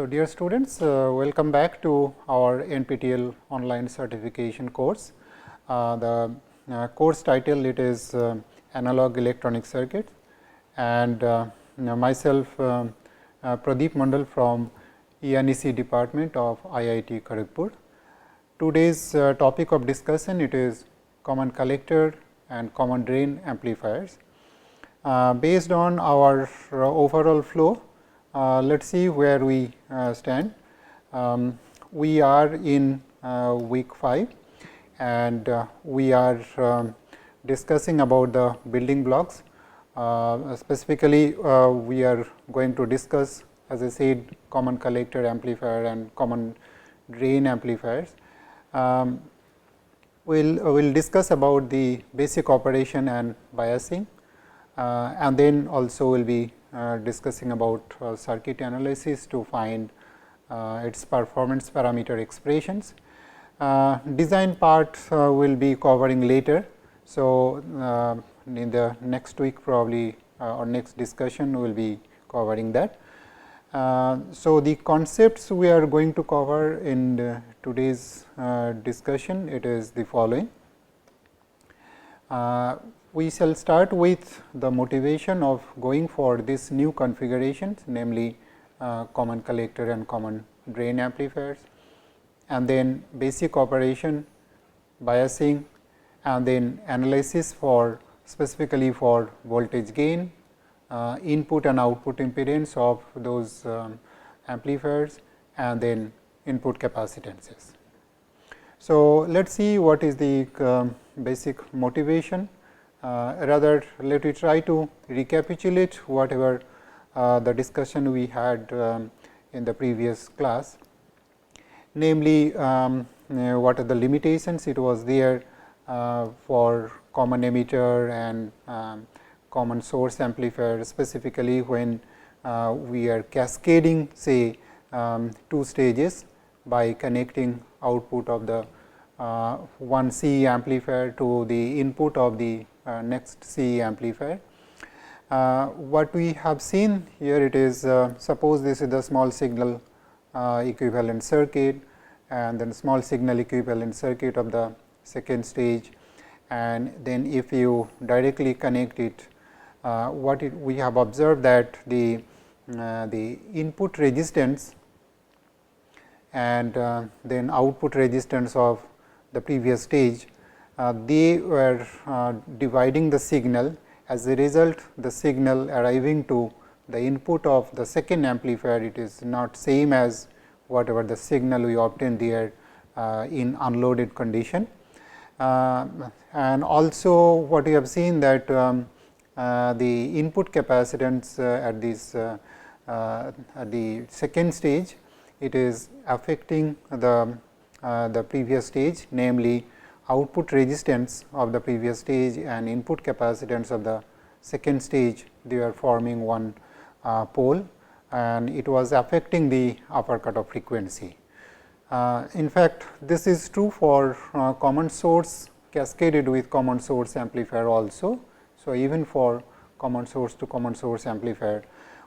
So, dear students, welcome back to our NPTEL online certification course. The course title it is Analog Electronic Circuits, and myself Pradeep Mandal from ENEC department of IIT Kharagpur. Today's topic of discussion it is common collector and common drain amplifiers. Based on our overall flow, let us see where we stand. We are in week 5 and we are discussing about the building blocks. Specifically, we are going to discuss, as I said, common collector amplifier and common drain amplifiers. We will discuss about the basic operation and biasing, and then also we will be discussing about circuit analysis to find its performance parameter expressions. Design part will be covering later. So, in the next week probably or next discussion we will be covering that. So, the concepts we are going to cover in today's discussion it is the following. We shall start with the motivation of going for this new configurations, namely common collector and common drain amplifiers, and then basic operation, biasing, and then analysis for specifically for voltage gain, input and output impedance of those amplifiers, and then input capacitances. So, let us see what is the basic motivation. Rather, let me try to recapitulate whatever the discussion we had in the previous class. Namely, what are the limitations it was there for common emitter and common source amplifier, specifically when we are cascading say 2 stages by connecting output of the one C amplifier to the input of the next C amplifier. What we have seen here it is suppose this is the small signal equivalent circuit and then small signal equivalent circuit of the second stage, and then if you directly connect it, we have observed that the input resistance and then output resistance of the previous stage, they were dividing the signal. As a result, the signal arriving to the input of the second amplifier, it is not same as whatever the signal we obtained there in unloaded condition. And also what we have seen that the input capacitance at this at the second stage, it is affecting the previous stage, namely output resistance of the previous stage and input capacitance of the second stage, they are forming one pole, and it was affecting the upper cutoff frequency. In fact, this is true for common source cascaded with common source amplifier also. So, even for common source to common source amplifier,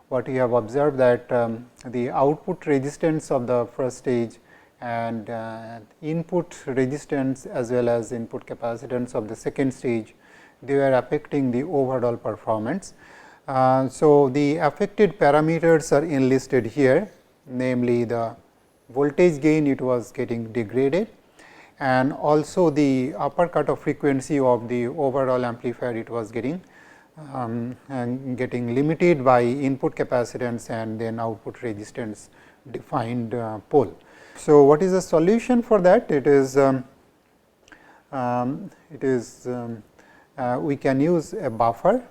what we have observed that the output resistance of the first stage and input resistance as well as input capacitance of the second stage, they were affecting the overall performance. So, the affected parameters are enlisted here, namely the voltage gain it was getting degraded, and also the upper cutoff frequency of the overall amplifier it was getting limited by input capacitance and then output resistance defined pole. So, what is the solution for that? It is we can use a buffer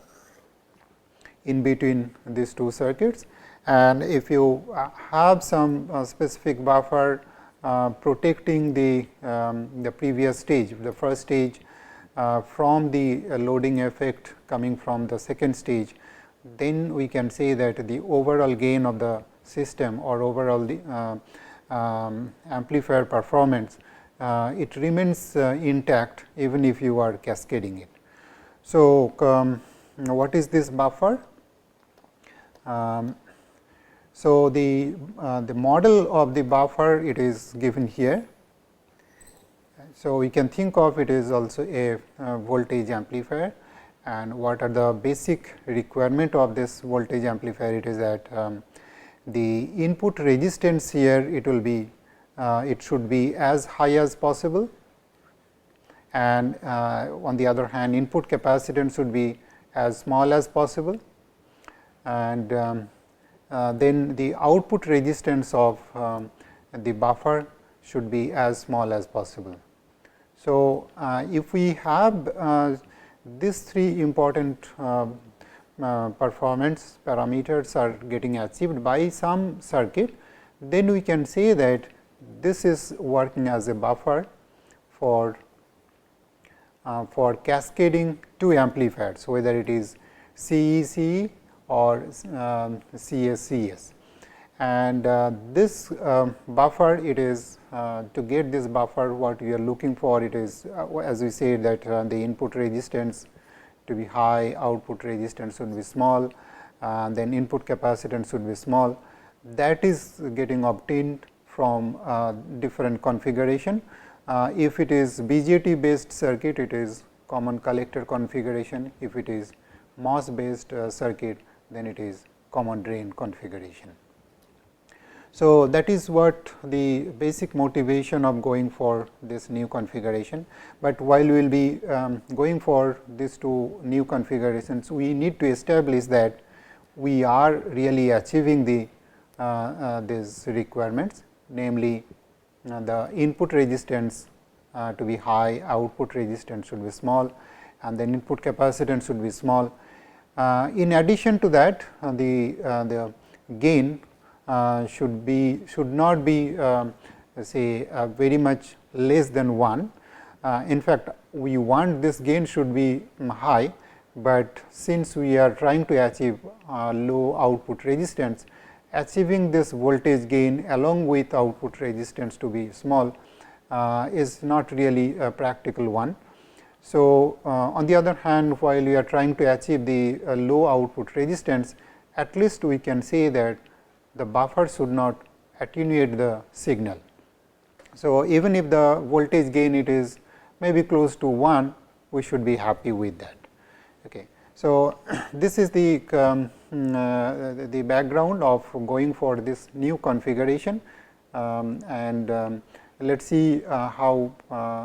in between these two circuits, and if you have some specific buffer protecting the previous stage, the first stage from the loading effect coming from the second stage, then we can say that the overall gain of the system or overall the amplifier performance it remains intact even if you are cascading it. So, what is this buffer? So, the model of the buffer, it is given here. So, we can think of it as also a voltage amplifier, and what are the basic requirement of this voltage amplifier? It is that the input resistance here, it will be it should be as high as possible, and on the other hand input capacitance should be as small as possible, and then the output resistance of the buffer should be as small as possible. So, if we have these three important performance parameters are getting achieved by some circuit, then we can say that this is working as a buffer for cascading two amplifiers, whether it is CEC or CSCS. And this buffer, it is to get this buffer, what we are looking for, it is as we said that the input resistance to be high, output resistance should be small, then input capacitance should be small. That is getting obtained from different configuration. If it is BJT based circuit, it is common collector configuration. If it is MOS based circuit, then it is common drain configuration. So, that is what the basic motivation of going for this new configuration, but while we will be going for these two new configurations, we need to establish that we are really achieving the these requirements, namely the input resistance to be high, output resistance should be small, and then input capacitance should be small. In addition to that, the gain should not be say very much less than 1. In fact, we want this gain should be high, but since we are trying to achieve low output resistance, achieving this voltage gain along with output resistance to be small is not really a practical one. So, on the other hand, while we are trying to achieve the low output resistance, at least we can say that the buffer should not attenuate the signal. So, even if the voltage gain it is maybe close to 1, we should be happy with that. Okay. So, this is the background of going for this new configuration, and let us see how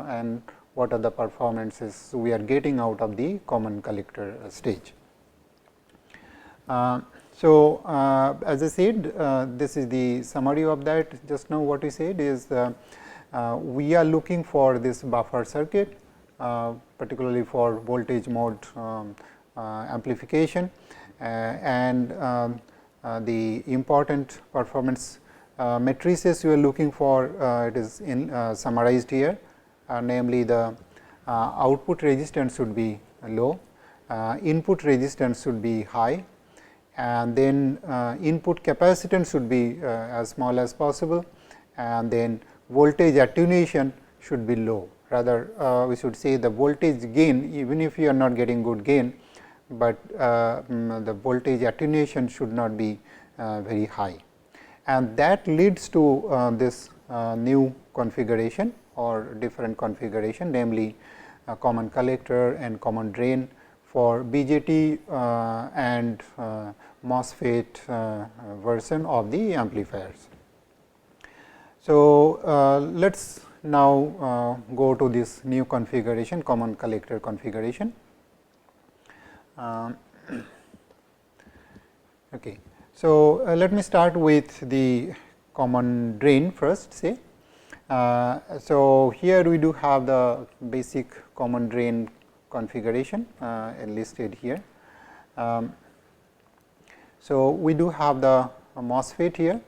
and what are the performances we are getting out of the common collector stage. So, as I said, this is the summary of that. Just now what we said is we are looking for this buffer circuit, particularly for voltage mode amplification, and the important performance matrices we are looking for, it is summarized here, namely the output resistance should be low, input resistance should be high, and then input capacitance should be as small as possible, and then voltage attenuation should be low. Rather, we should say the voltage gain, even if you are not getting good gain, but the voltage attenuation should not be very high, and that leads to this new configuration or different configuration, namely common collector and common drain for BJT and MOSFET version of the amplifiers. So, let us now go to this new configuration, common collector configuration. Okay. So, let me start with the common drain first, say. So, here we do have the basic common drain configuration listed here. So, we do have the MOSFET here,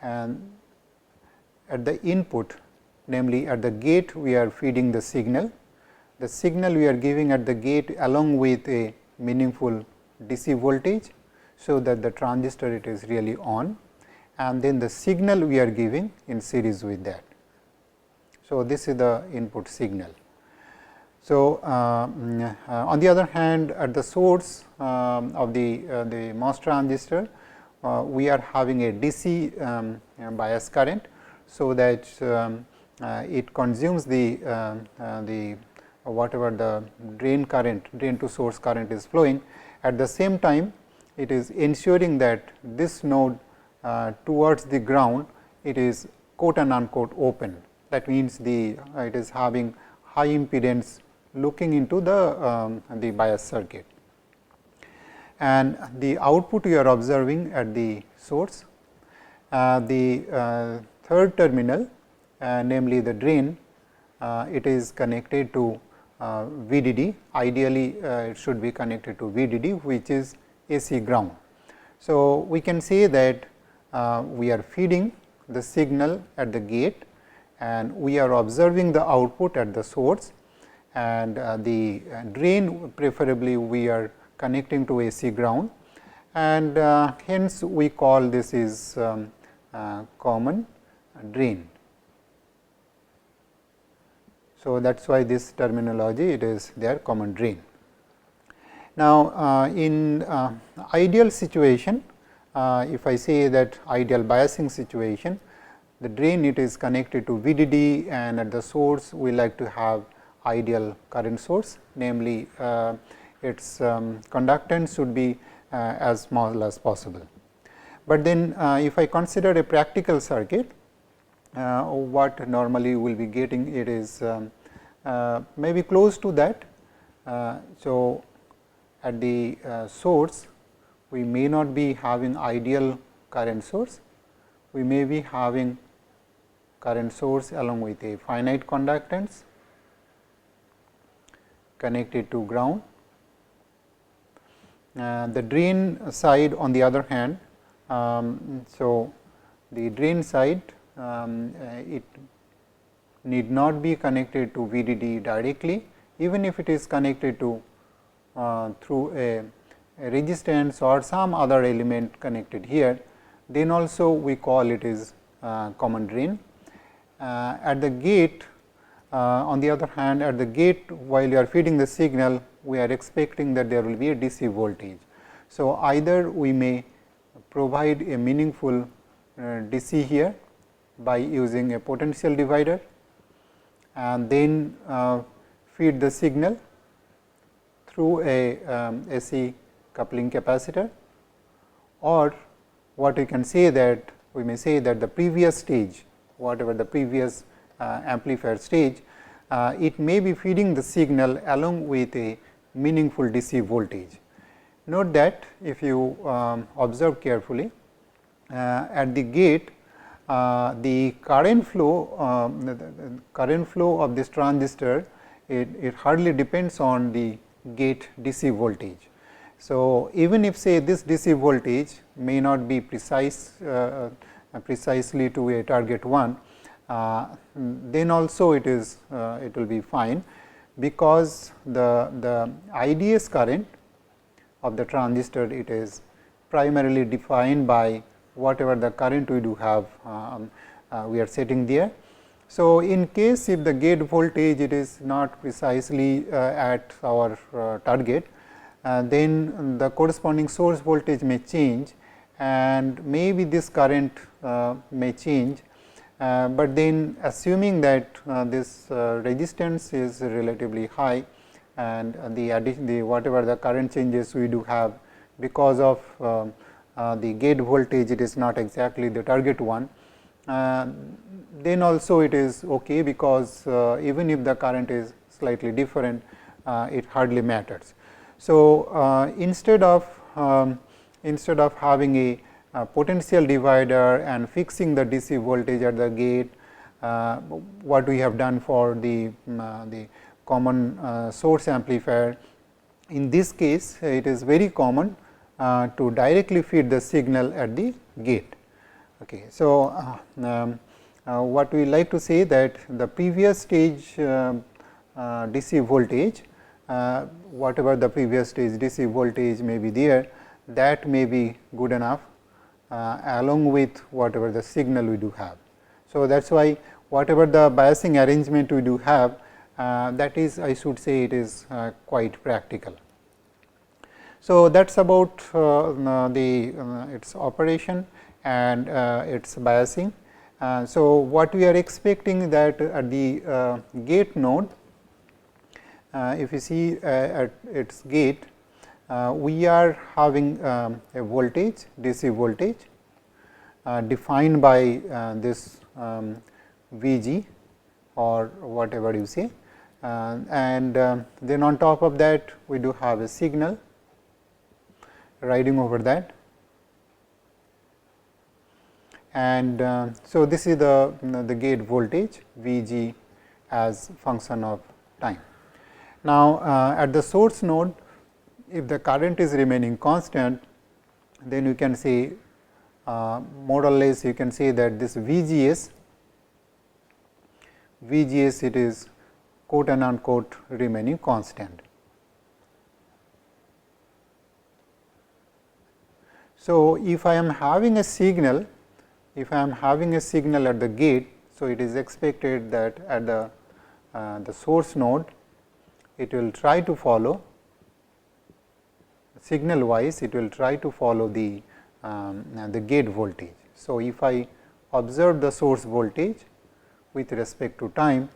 and at the input, namely at the gate, we are feeding the signal. The signal we are giving at the gate along with a meaningful DC voltage, so that the transistor it is really on, and then the signal we are giving in series with that. So, this is the input signal. So, on the other hand, at the source of the MOS transistor, we are having a DC bias current. So, that it consumes the whatever the drain current, drain to source current is flowing. At the same time, it is ensuring that this node towards the ground, it is quote and unquote open. That means, it is having high impedance looking into the bias circuit, and the output you are observing at the source. The third terminal, namely the drain, it is connected to VDD. Ideally, it should be connected to VDD, which is AC ground. So, we can say that we are feeding the signal at the gate, and we are observing the output at the source, and the drain preferably we are connecting to AC ground, and hence we call this is common drain. So, that is why this terminology it is there, common drain. Now, in ideal situation, if I say that ideal biasing situation, the drain it is connected to VDD, and at the source we like to have ideal current source, namely its conductance should be as small as possible. But then if I consider a practical circuit, what normally we will be getting, it is maybe close to that. So, at the source we may not be having ideal current source, we may be having current source along with a finite conductance connected to ground. The drain side on the other hand, so the drain side it need not be connected to VDD directly, even if it is connected to through a resistance or some other element connected here, then also we call it is common drain. At the gate, on the other hand, at the gate while you are feeding the signal, we are expecting that there will be a DC voltage. So, either we may provide a meaningful DC here by using a potential divider, and then feed the signal through a AC coupling capacitor, or what we can say that we may say that the previous stage, whatever the previous amplifier stage, it may be feeding the signal along with a meaningful DC voltage. Note that if you observe carefully, at the gate, the current flow of this transistor, it hardly depends on the gate DC voltage. So, even if say this DC voltage may not be precise precisely to a target 1, then also it is it will be fine, because the IDS current of the transistor, it is primarily defined by whatever the current we do have we are setting there. So, in case if the gate voltage it is not precisely at our target, then the corresponding source voltage may change, and maybe this current may change, but then assuming that this resistance is relatively high, and the whatever the current changes we do have because of the gate voltage, it is not exactly the target one, then also it is okay, because even if the current is slightly different, it hardly matters. So, instead of having a potential divider and fixing the DC voltage at the gate, what we have done for the common source amplifier, in this case it is very common to directly feed the signal at the gate. Okay. So, what we like to say that the previous stage DC voltage, whatever the previous stage DC voltage may be there, that may be good enough along with whatever the signal we do have. So, that is why whatever the biasing arrangement we do have, that is, I should say, it is quite practical. So, that is about its operation and its biasing. So, what we are expecting that at the gate node, if you see at its gate, we are having a voltage, DC voltage defined by this V g or whatever you say, and then on top of that we do have a signal riding over that, and so this is the gate voltage V g as function of time. Now, at the source node, if the current is remaining constant, then you can say more or less you can say that this VGS it is quote and unquote remaining constant. So, if I am having a signal, at the gate, so it is expected that at the source node it will try to follow signal wise, it will try to follow the gate voltage. So, if I observe the source voltage with respect to time,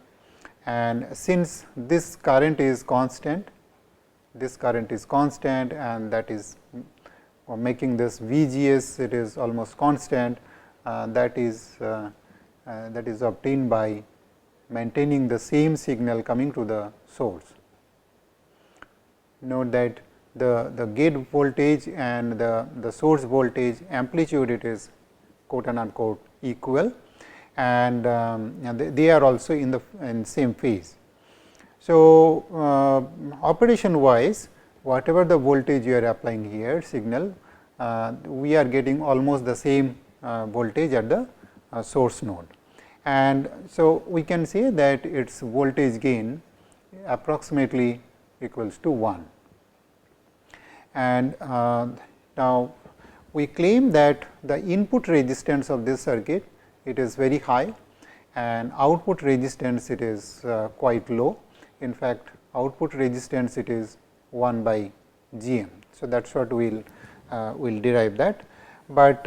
and since this current is constant, and that is making this VGS, it is almost constant, that is obtained by maintaining the same signal coming to the source. Note that the gate voltage and the source voltage amplitude, it is quote and unquote equal, and they are also in the same phase. So, operation wise, whatever the voltage you are applying here signal, we are getting almost the same voltage at the source node, and so we can say that its voltage gain approximately equals to 1. And now, we claim that the input resistance of this circuit, it is very high, and output resistance, it is quite low. In fact, output resistance, it is 1 by G m. So, that is what we will derive that, but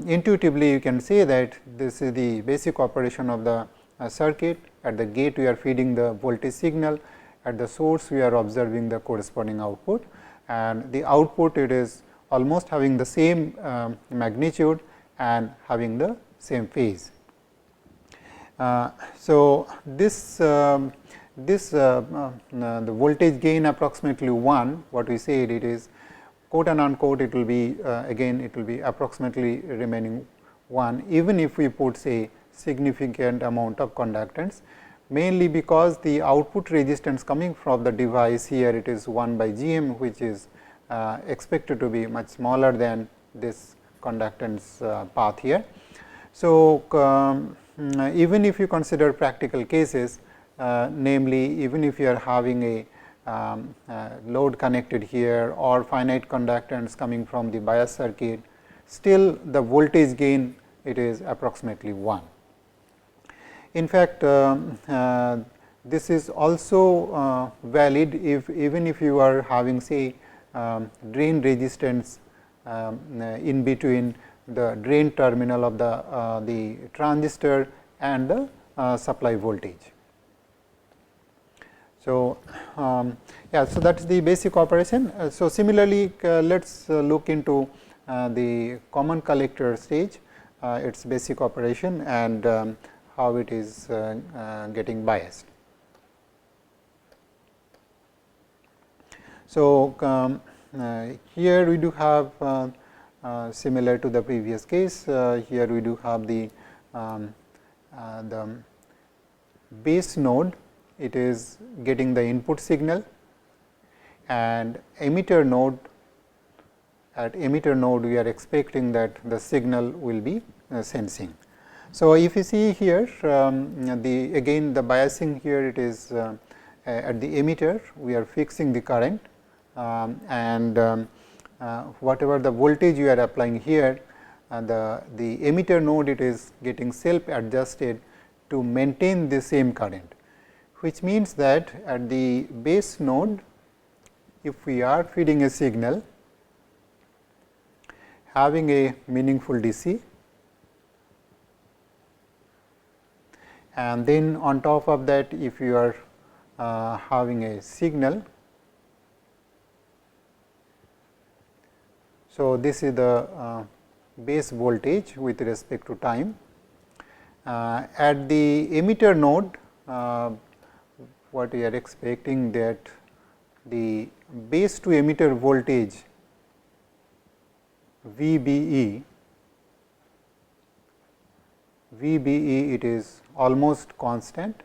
intuitively you can say that this is the basic operation of the circuit. At the gate we are feeding the voltage signal, at the source we are observing the corresponding output, and the output, it is almost having the same magnitude and having the same phase. So, the voltage gain approximately 1, what we said, it is quote and unquote, it will be again it will be approximately remaining 1, even if we put say significant amount of conductance, mainly because the output resistance coming from the device here, it is 1 by G m, which is expected to be much smaller than this conductance path here. So, even if you consider practical cases, namely even if you are having a load connected here or finite conductance coming from the bias circuit, still the voltage gain, it is approximately 1. In fact, this is also valid if even if you are having say drain resistance in between the drain terminal of the transistor and the supply voltage. So, yeah, so that is the basic operation. So, similarly, let us look into the common collector stage, its basic operation, and how it is getting biased. So, here we do have similar to the previous case, here we do have the base node, it is getting the input signal, and emitter node, at emitter node we are expecting that the signal will be sensing. So, if you see here again the biasing here, it is at the emitter we are fixing the current, and whatever the voltage you are applying here, the emitter node, it is getting self adjusted to maintain the same current, which means that at the base node, if we are feeding a signal having a meaningful DC, and then on top of that, if you are having a signal. So, this is the base voltage with respect to time. At the emitter node, what we are expecting that the base to emitter voltage VBE, it is almost constant.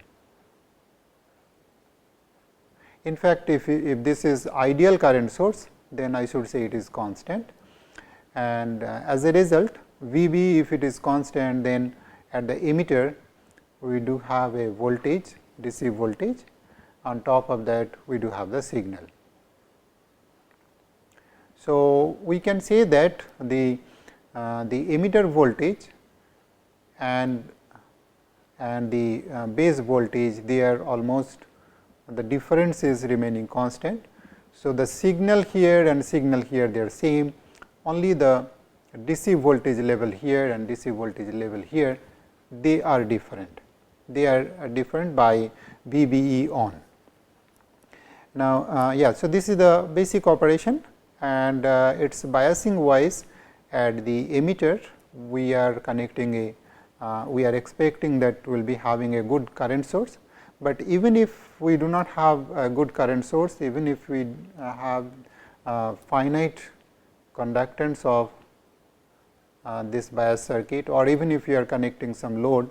In fact, if this is ideal current source, then I should say it is constant, and as a result VB, if it is constant, then at the emitter we do have a voltage, DC voltage. On top of that, we do have the signal. So, we can say that the emitter voltage and the base voltage, they are almost, the difference is remaining constant. So, the signal here and signal here, they are same, only the DC voltage level here and DC voltage level here, they are different. They are different by VBE on. Now, so this is the basic operation, and its biasing wise at the emitter we are connecting a we are expecting that we will be having a good current source, but even if we do not have a good current source, even if we have finite conductance of this bias circuit, or even if you are connecting some load,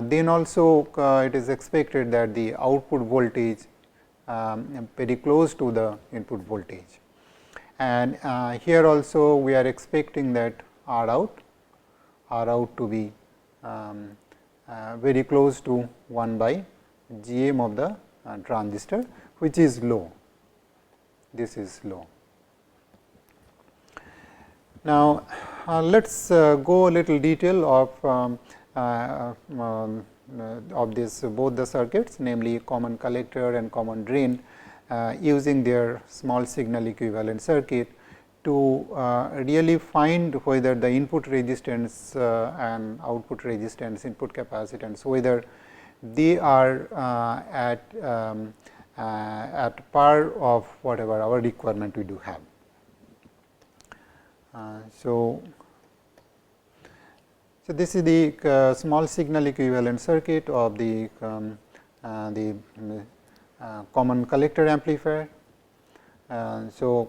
then also it is expected that the output voltage very close to the input voltage. And here also we are expecting that R out to be very close to 1 by Gm of the transistor, which is low. This is low. Now, let us go a little detail of this both the circuits, namely common collector and common drain, using their small signal equivalent circuit to really find whether the input resistance and output resistance, input capacitance, whether they are at par of whatever our requirement we do have. So, this is the small signal equivalent circuit of the common collector amplifier. So,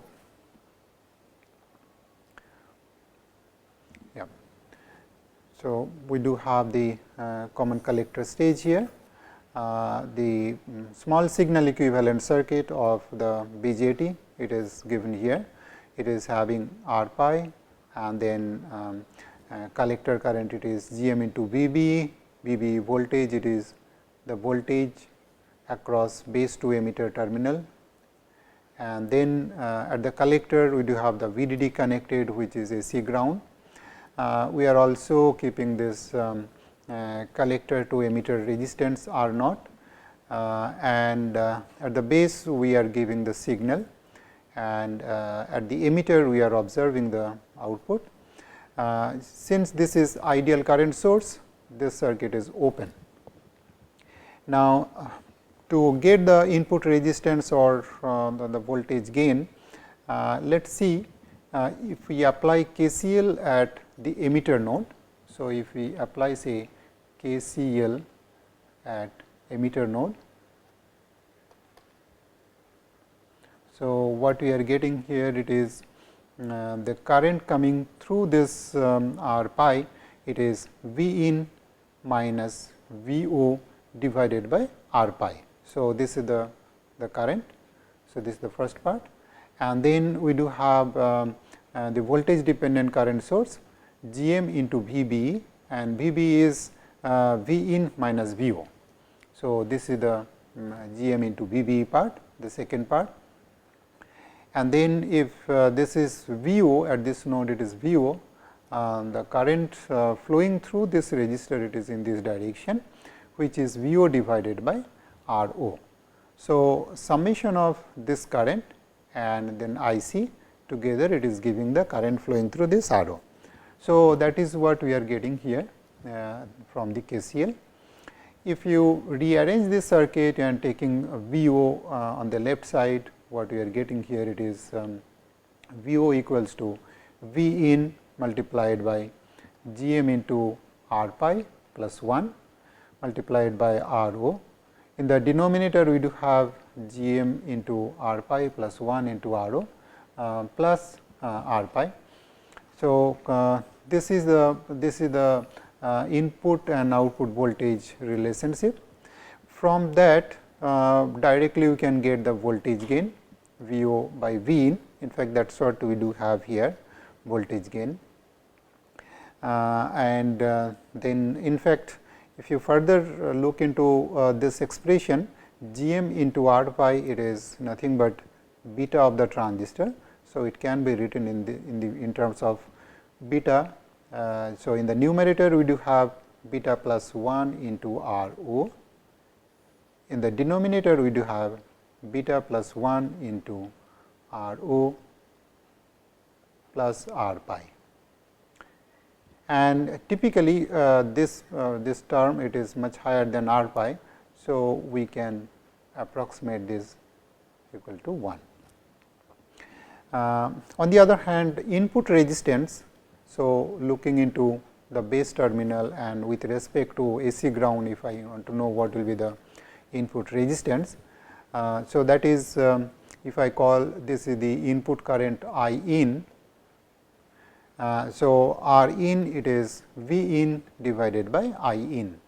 so we do have the common collector stage here. The small signal equivalent circuit of the BJT, it is given here. It is having R pi, and then collector current, it is Gm into VB, VB voltage, it is the voltage across base to emitter terminal, and then at the collector we do have the VDD connected, which is AC ground. We are also keeping this collector to emitter resistance R naught, and at the base we are giving the signal, and at the emitter we are observing the output. Since this is ideal current source, this circuit is open. Now, to get the input resistance or the voltage gain, let us see if we apply KCL at the emitter node. So, if we apply say KCL at emitter node, so what we are getting here, it is the current coming through this R pi, it is V in minus V o divided by R pi. So, this is the current. So, this is the first part, and then we do have the voltage dependent current source Gm into VBE, and VBE is V in minus V o. So, this is the Gm into VBE part, the second part. And then if this is V o at this node, it is V o, the current flowing through this resistor, it is in this direction, which is V o divided by R O. So, summation of this current and then I C together, it is giving the current flowing through this R O. So, that is what we are getting here from the KCL. If you rearrange this circuit and taking V O on the left side, what we are getting here, it is V O equals to V in multiplied by G m into R pi plus 1 multiplied by R O. In the denominator, we do have G m into R pi plus 1 into R O plus R pi. So, this is the input and output voltage relationship. From that, directly we can get the voltage gain V O by V in. In fact, that is what we do have here, voltage gain. And then in fact, if you further look into this expression, G m into R pi, it is nothing but beta of the transistor. So, it can be written in terms of beta. So, in the numerator, we do have beta plus 1 into R O. In the denominator, we do have beta plus 1 into R O plus R pi. And typically, this term, it is much higher than R pi. So, we can approximate this equal to 1. On the other hand, input resistance. So, looking into the base terminal and with respect to AC ground, if I want to know what will be the input resistance. So, that is if I call this is the input current I in. So, R in, it is V in divided by I in,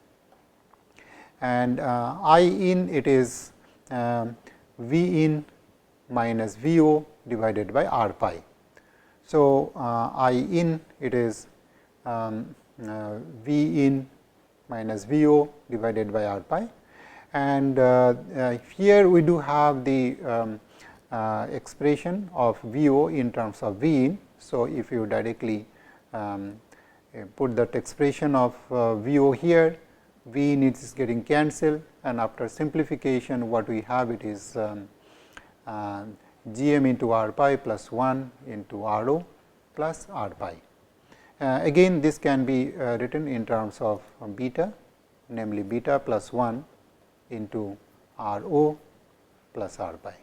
and I in, it is V in minus V O divided by R pi. So, I in, it is V in minus V O divided by R pi, and here we do have the expression of V O in terms of V in. So, if you directly put that expression of V O here, V in is getting cancelled, and after simplification what we have, it is G m into R pi plus 1 into R O plus R pi. Again, this can be written in terms of beta, namely beta plus 1 into R O plus R pi.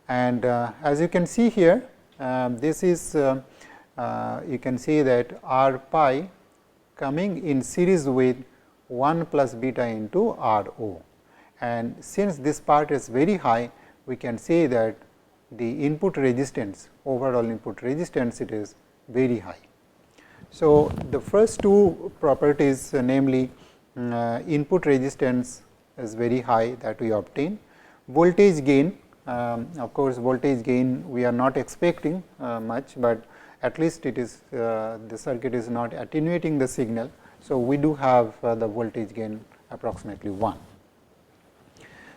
And as you can see here, this is you can see that R pi coming in series with 1 plus beta into R O. And since this part is very high, we can say that the input resistance, overall input resistance, it is very high. So, the first two properties, namely input resistance is very high, that we obtain. Voltage gain, of course, voltage gain we are not expecting much, but at least it is the circuit is not attenuating the signal. So, we do have the voltage gain approximately 1.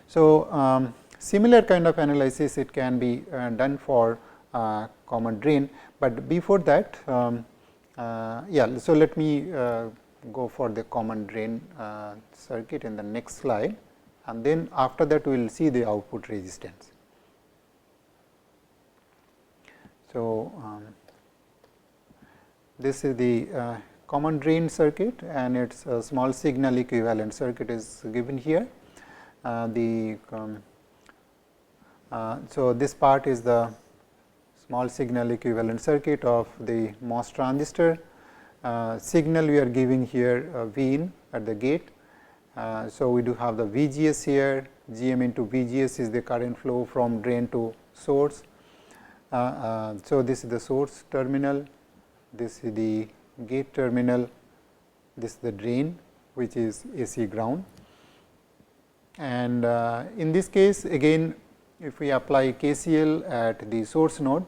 So, similar kind of analysis it can be done for common drain, but before that yeah. So, let me go for the common drain circuit in the next slide, and then after that we will see the output resistance. So, this is the common drain circuit, and its small signal equivalent circuit is given here. So, this part is the small signal equivalent circuit of the MOS transistor. Signal we are giving here V in at the gate. So, we do have the VGS here, G m into VGS is the current flow from drain to source. So, this is the source terminal, this is the gate terminal, this is the drain, which is AC ground. And in this case, again, if we apply KCL at the source node,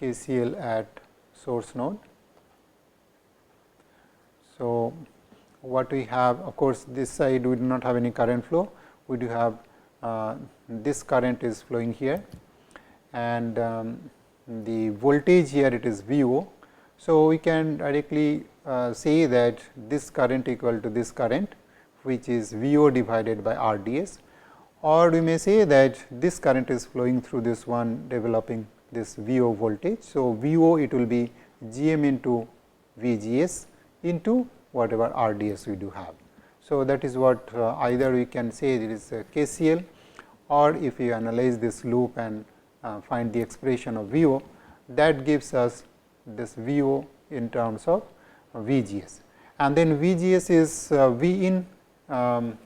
KCL at source node. So, what we have, of course, this side we do not have any current flow, we do have this current is flowing here, and the voltage here it is V O. So, we can directly say that this current equal to this current, which is V o divided by R d s, or we may say that this current is flowing through this one developing this V o voltage. So, V o it will be G m into V g s into whatever R d s we do have. So, that is what either we can say it is a KCL, or if you analyze this loop and find the expression of V o, that gives us this V o in terms of V g s, and then V g s is V in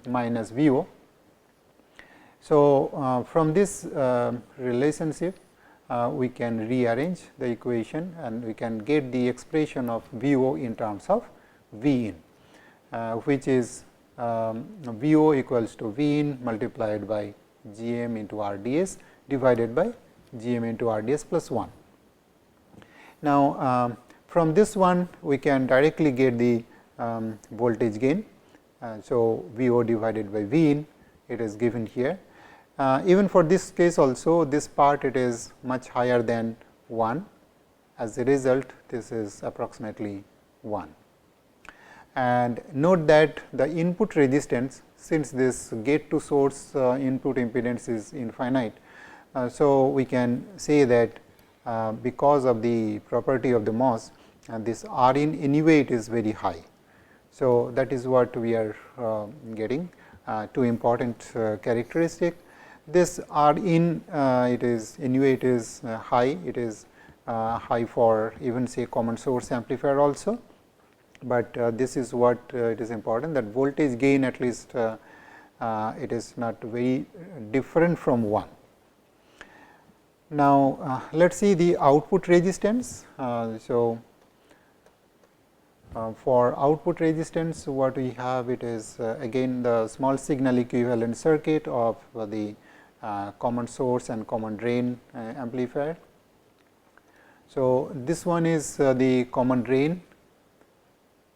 minus V o. So, from this relationship we can rearrange the equation and we can get the expression of V o in terms of V in, which is V o equals to V in multiplied by G m into R d s divided by G m into R d s plus 1. Now, from this one we can directly get the voltage gain. So, V o divided by V in, it is given here. Even for this case also, this part it is much higher than 1. As a result, this is approximately 1. And note that the input resistance, since this gate to source input impedance is infinite. So, we can say that because of the property of the MOS, this R in anyway it is very high. So, that is what we are getting, two important characteristic. This R in it is anyway it is high, it is high for even say common source amplifier also, but this is what it is important, that voltage gain at least it is not very different from 1. Now, let us see the output resistance. So, for output resistance what we have, it is again the small signal equivalent circuit of the common source and common drain amplifier. So, this one is the common drain,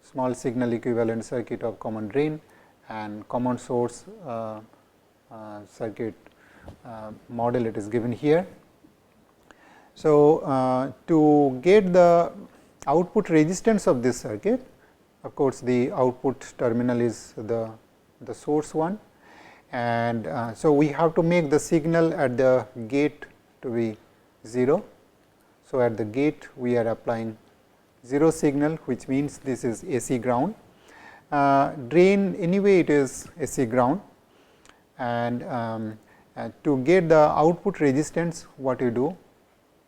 small signal equivalent circuit of common drain, and common source circuit model it is given here. So, to get the output resistance of this circuit, of course, the output terminal is the source one, and so we have to make the signal at the gate to be 0. So, at the gate we are applying 0 signal, which means this is AC ground. Drain anyway it is AC ground, and to get the output resistance, what you do,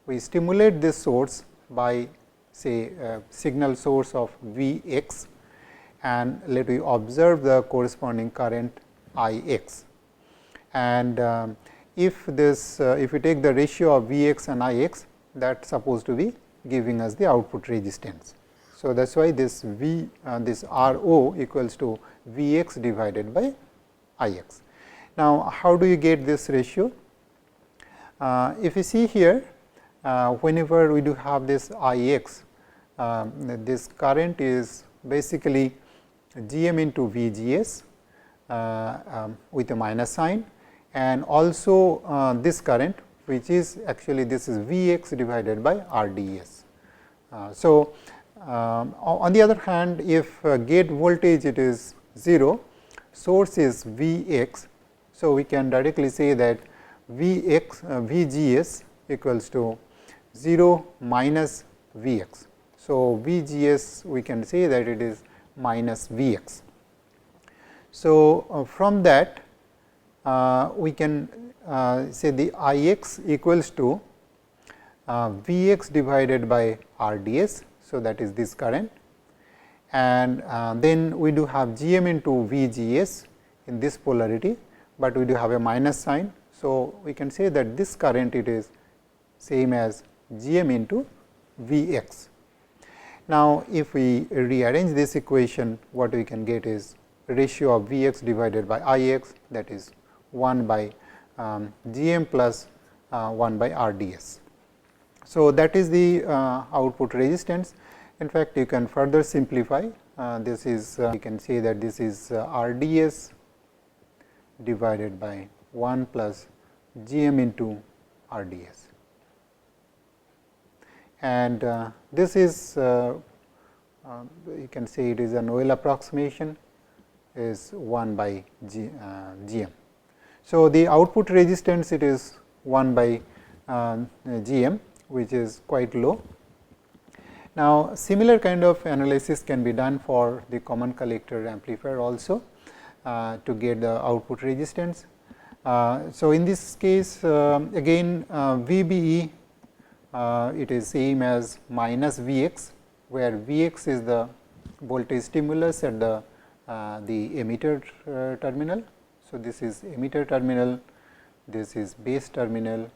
we stimulate this source by say signal source of V x, and let we observe the corresponding current I x. And if this if we take the ratio of V x and I x, that is supposed to be giving us the output resistance. So, that is why this this R o equals to V x divided by I x. Now, how do you get this ratio? If you see here, whenever we do have this I x, this current is basically G m into V g s with a minus sign, and also this current, which is actually this is V x divided by R d s. So, on the other hand, if gate voltage it is 0, source is V x. So, we can directly say that V x V g s equals to 0 minus V x. So, V g s we can say that it is minus V x. So, from that we can say the I x equals to V x divided by R d s. So, that is this current, and then we do have G m into V g s in this polarity, but we do have a minus sign. So, we can say that this current it is same as G m into V x. Now, if we rearrange this equation, what we can get is ratio of V x divided by I x, that is 1 by G m plus 1 by R d s. So, that is the output resistance. In fact, you can further simplify, this is you can say that this is R d s divided by 1 plus G m into R d s. And this is you can say it is an OL approximation is 1 by GM. So, the output resistance it is 1 by GM, which is quite low. Now, similar kind of analysis can be done for the common collector amplifier also to get the output resistance. So, in this case again VBE it is same as minus Vx, where Vx is the voltage stimulus at the emitter terminal. So, this is emitter terminal, this is base terminal,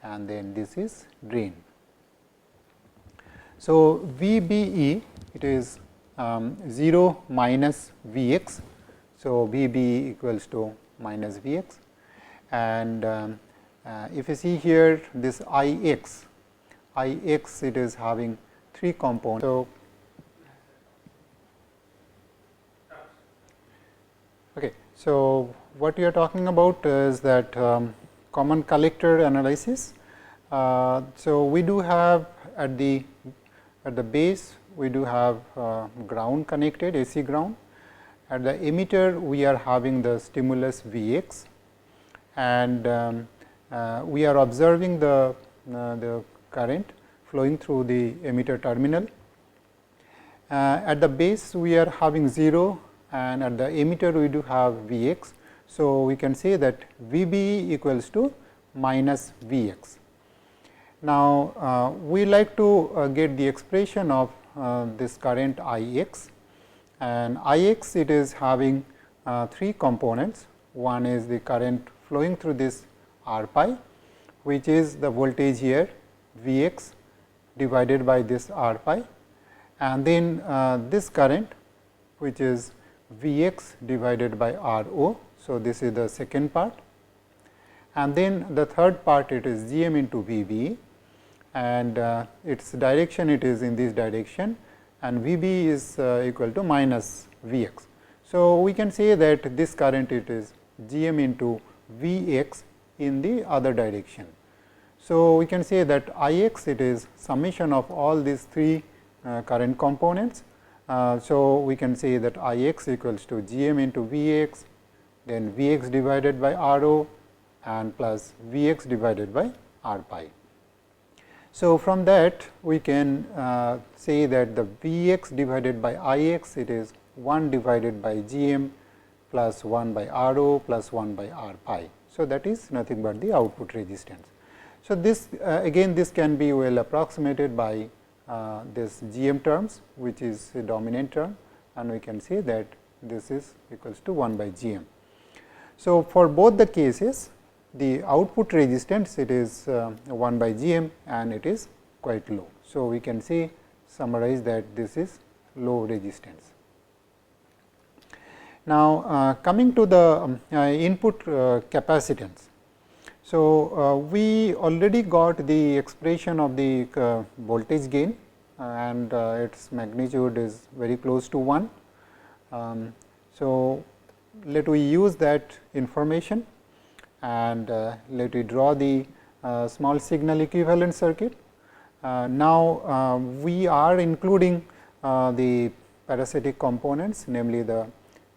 and then this is drain. So, VBE it is 0 minus Vx. So, VBE equals to minus Vx, and if you see here this Ix it is having 3 components. So, okay. So, what we are talking about is that common collector analysis. So, we do have at the base we do have ground connected, AC ground. At the emitter we are having the stimulus Vx, and we are observing the current flowing through the emitter terminal. At the base we are having 0, and at the emitter we do have Vx. So, we can say that VBE equals to minus Vx. Now, we like to get the expression of this current Ix, and Ix it is having 3 components. One is the current flowing through this R pi, which is the voltage here Vx divided by this R pi, and then this current which is Vx divided by Ro. So, this is the second part, and then the third part it is Gm into VBE, and its direction it is in this direction, and VB is equal to minus Vx. So, we can say that this current it is Gm into Vx in the other direction. So, we can say that Ix it is summation of all these 3 current components. So, we can say that Ix equals to Gm into Vx, then Vx divided by Ro, and plus Vx divided by R pi. So, from that we can say that the Vx divided by Ix it is 1 divided by Gm plus 1 by Ro plus 1 by R pi. So, that is nothing but the output resistance. So, this again this can be well approximated by this Gm terms, which is a dominant term, and we can say that this is equals to 1 by Gm. So, for both the cases the output resistance it is 1 by Gm, and it is quite low. So, we can say summarize that this is low resistance. Now, coming to the input capacitance. So, we already got the expression of the voltage gain, and its magnitude is very close to 1. So, let we use that information, and let we draw the small signal equivalent circuit. Now, we are including the parasitic components, namely the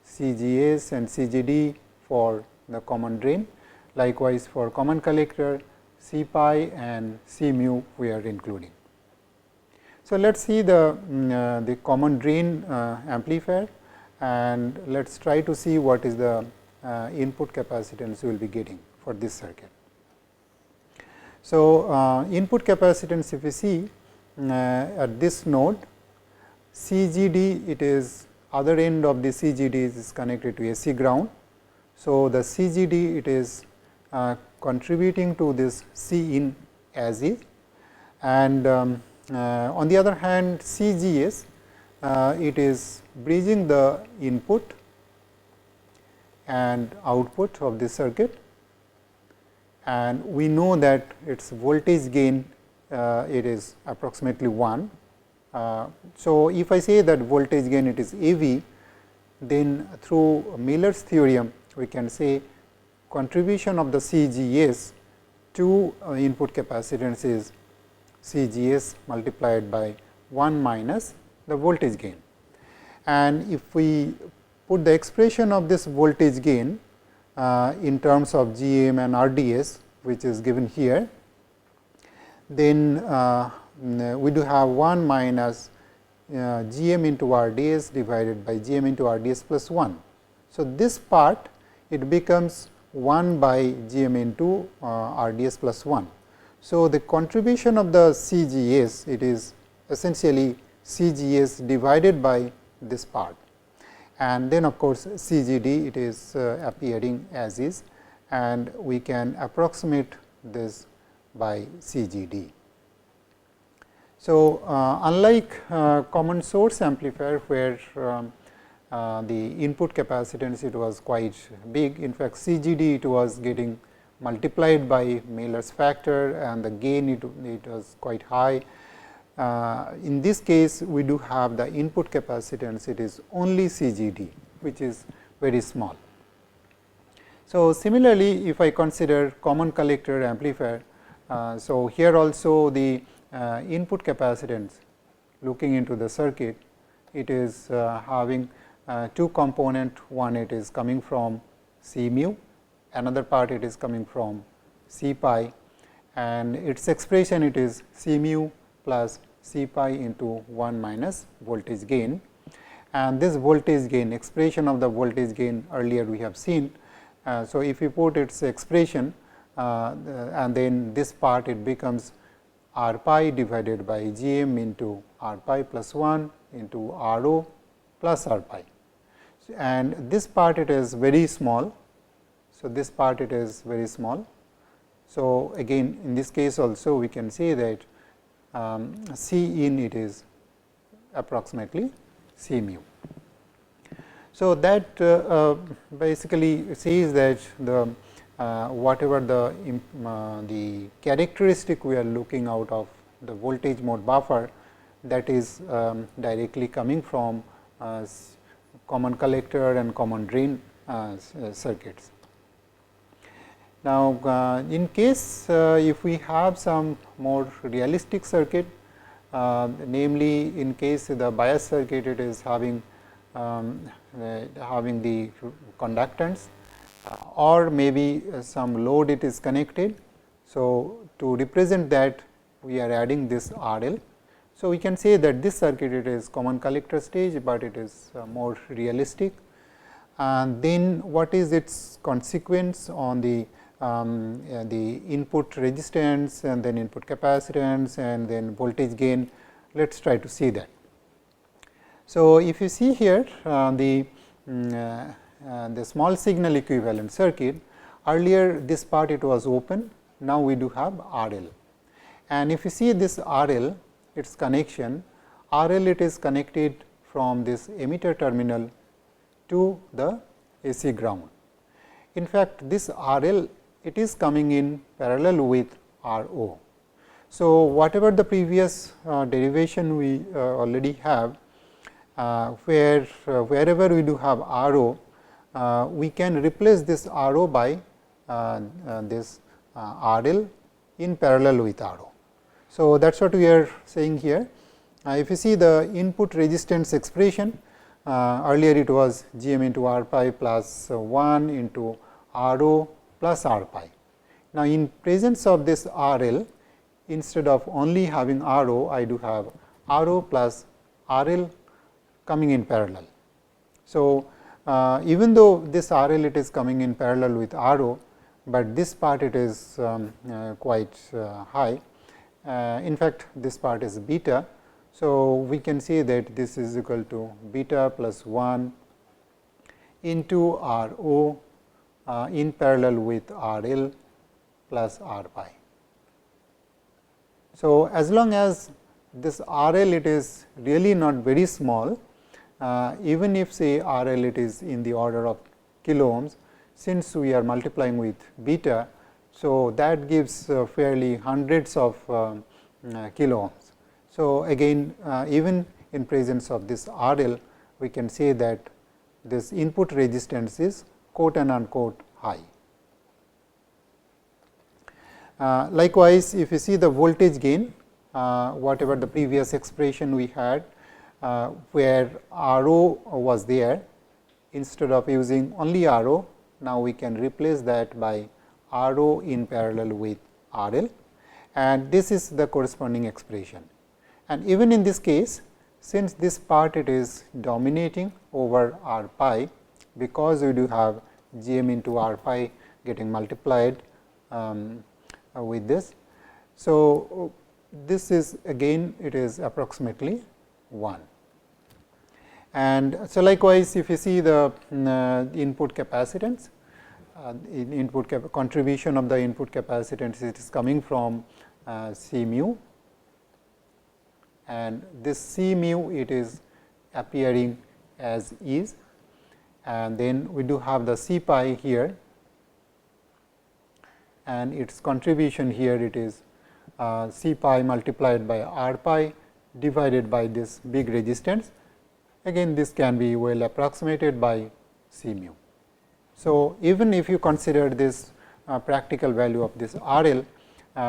CGS and CGD for the common drain. Likewise, for common collector C pi and C mu we are including. So, let us see the common drain amplifier, and let us try to see what is the input capacitance we will be getting for this circuit. So, input capacitance if you see at this node CGD, it is other end of the CGD is connected to AC ground. So, the CGD it is contributing to this C in as is, and on the other hand CGS it is bridging the input and output of this circuit, and we know that its voltage gain it is approximately 1. So, if I say that voltage gain it is AV, then through Miller's theorem we can say contribution of the CGS to input capacitance is CGS multiplied by 1 minus the voltage gain. And if we put the expression of this voltage gain in terms of GM and RDS, which is given here, then we do have 1 minus GM into RDS divided by GM into RDS plus 1. So, this part it becomes 1 by GM into RDS plus 1. So, the contribution of the CGS, it is essentially CGS divided by this part, and then of course, CGD it is appearing as is, and we can approximate this by CGD. So, unlike common source amplifier, where the input capacitance it was quite big, in fact, CGD it was getting multiplied by Miller's factor, and the gain it was quite high. In this case, we do have the input capacitance, it is only CGD, which is very small. So, similarly, if I consider common collector amplifier, so here also the input capacitance, looking into the circuit, it is having two component, one it is coming from C mu, another part it is coming from C pi, and its expression it is C mu plus C pi into 1 minus voltage gain. And this voltage gain, expression of the voltage gain earlier we have seen. So, if you put its expression and then this part it becomes R pi divided by GM into R pi plus 1 into RO plus R pi, and this part it is very small. So, this part it is very small. So, again in this case also we can say that C in it is approximately C mu. So, that basically says that the whatever the characteristic we are looking out of the voltage mode buffer, that is directly coming from common collector and common drain circuits. Now, in case if we have some more realistic circuit, namely in case the bias circuit it is having the conductance, or maybe some load it is connected. So, to represent that we are adding this RL. So, we can say that this circuit it is common collector stage, but it is more realistic. And then what is its consequence on the input resistance and then input capacitance and then voltage gain. Let us try to see that. So, if you see here the small signal equivalent circuit, earlier this part it was open, now we do have RL. And if you see this RL, its connection, RL it is connected from this emitter terminal to the AC ground. In fact, this RL it is coming in parallel with RO. So, whatever the previous derivation we already have, wherever we do have RO, we can replace this RO by this RL in parallel with RO. So, that is what we are saying here. If you see the input resistance expression, earlier it was GM into R pi plus 1 into RO plus R pi. Now, in presence of this RL, instead of only having RO, I do have RO plus RL coming in parallel. So, even though this RL it is coming in parallel with RO, but this part it is quite high. In fact, this part is beta. So, we can say that this is equal to beta plus 1 into RO in parallel with RL plus R pi. So, as long as this RL it is really not very small, even if say RL it is in the order of kilo ohms, since we are multiplying with beta. So, that gives fairly hundreds of kilo ohms. So, again even in presence of this RL, we can say that this input resistance is quote and unquote high. Likewise, if you see the voltage gain, whatever the previous expression we had, where RO was there, instead of using only RO, now we can replace that by RO in parallel with RL, and this is the corresponding expression. And even in this case, since this part it is dominating over R pi, because we do have GM into R pi getting multiplied with this. So, this is again it is approximately 1. And so, likewise, if you see the input capacitance, contribution of the input capacitance, it is coming from C mu, and this C mu it is appearing as is, and then we do have the C pi here, and its contribution here it is C pi multiplied by R pi divided by this big resistance. Again, this can be well approximated by C mu. So, even if you consider this practical value of this R L,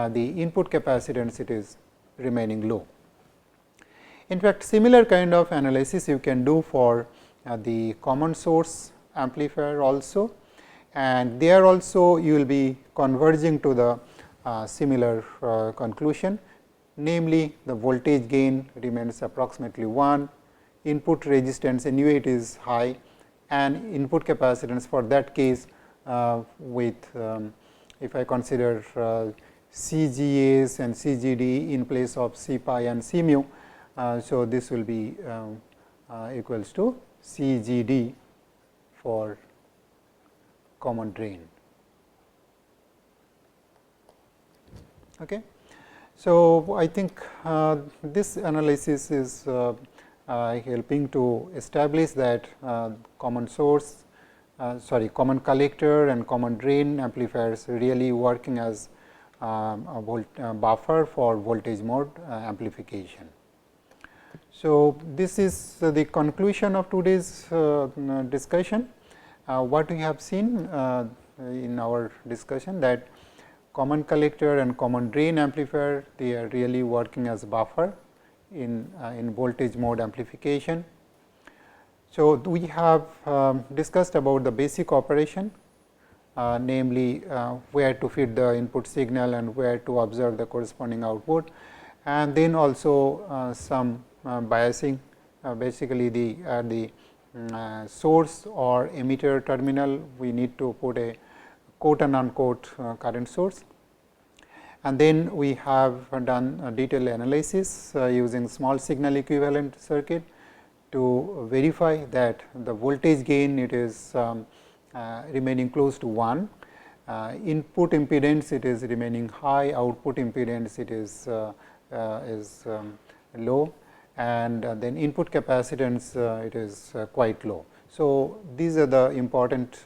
the input capacitance it is remaining low. In fact, similar kind of analysis you can do for the common source amplifier also, and there also you will be converging to the similar conclusion, namely the voltage gain remains approximately 1, input resistance anyway it is high, and input capacitance for that case with if I consider CGAs and CGD in place of C pi and C mu. So, this will be equals to CGD for common drain. Okay. So, I think this analysis is helping to establish that common source, common collector and common drain amplifiers really working as a buffer for voltage mode amplification. So, this is the conclusion of today's discussion. What we have seen in our discussion, that common collector and common drain amplifier, they are really working as buffer in voltage mode amplification. So, we have discussed about the basic operation, namely where to feed the input signal and where to observe the corresponding output, and then also some biasing, basically the source or emitter terminal we need to put a quote and unquote current source. And then we have done a detailed analysis using small signal equivalent circuit to verify that the voltage gain it is remaining close to 1, input impedance it is remaining high, output impedance it is low, and then input capacitance it is quite low. So, these are the important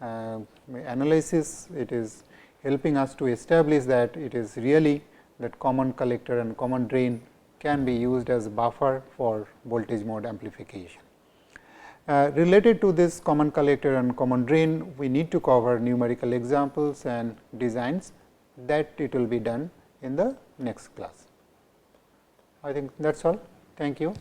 analysis. It is helping us to establish that it is really that common collector and common drain can be used as buffer for voltage mode amplification. Related to this common collector and common drain, we need to cover numerical examples and designs, that it will be done in the next class. I think that is all. Thank you.